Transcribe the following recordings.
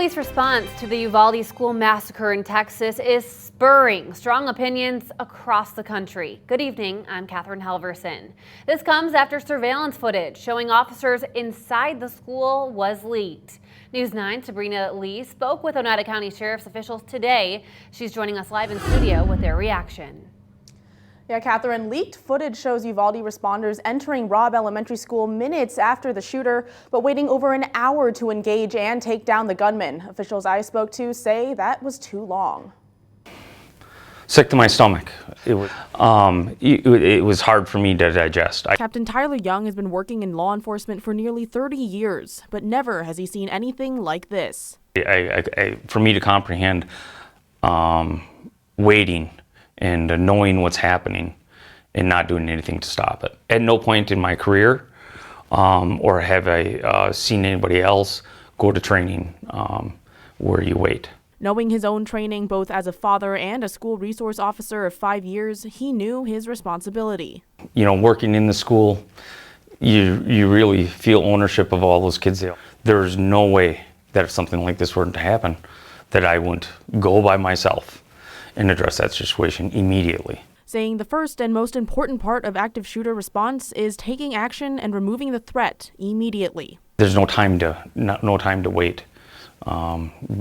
police response to the Uvalde school massacre in Texas is spurring strong opinions across the country. Good evening, I'm Katherine Halverson. This comes after surveillance footage showing officers inside the school was leaked. News 9's Sabrina Lee spoke with Oneida County Sheriff's officials today. She's joining us live in studio with their reaction. Yeah, Catherine, leaked footage shows Uvalde responders entering Robb Elementary School minutes after the shooter, but waiting over an hour to engage and take down the gunman. Officials I spoke to say that was too long. Sick to my stomach. It was hard for me to digest. Captain Tyler Young has been working in law enforcement for nearly 30 years, but never has he seen anything like this. For me to comprehend waiting and knowing what's happening and not doing anything to stop it. At no point in my career or have I seen anybody else go to training where you wait. Knowing his own training both as a father and a school resource officer of 5 years, he knew his responsibility. You know, working in the school, you really feel ownership of all those kids. There's no way that if something like this were to happen, that I wouldn't go by myself and address that situation immediately. Saying the first and most important part of active shooter response is taking action and removing the threat immediately. There's no time to wait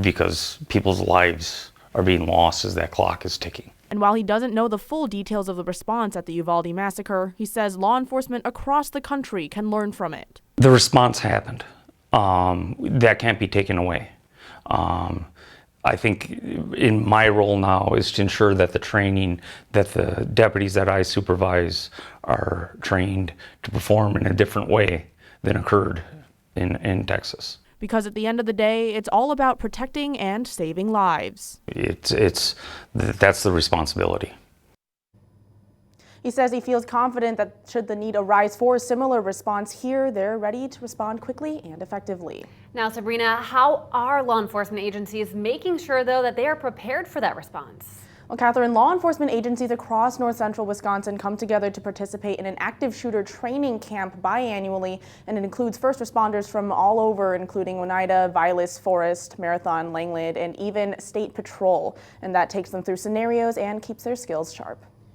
because people's lives are being lost as that clock is ticking. And while he doesn't know the full details of the response at the Uvalde massacre, he says law enforcement across the country can learn from it. The response happened. That can't be taken away. I think in my role now is to ensure that the training, that the deputies that I supervise are trained to perform in a different way than occurred in Texas. Because at the end of the day, it's all about protecting and saving lives. That's the responsibility. He says he feels confident that should the need arise for a similar response here, they're ready to respond quickly and effectively. Now, Sabrina, how are law enforcement agencies making sure, though, that they are prepared for that response? Well, Catherine, law enforcement agencies across north central Wisconsin come together to participate in an active shooter training camp biannually, and it includes first responders from all over, including Oneida, Vilas, Forest, Marathon, Langland, and even State Patrol. And that takes them through scenarios and keeps their skills sharp.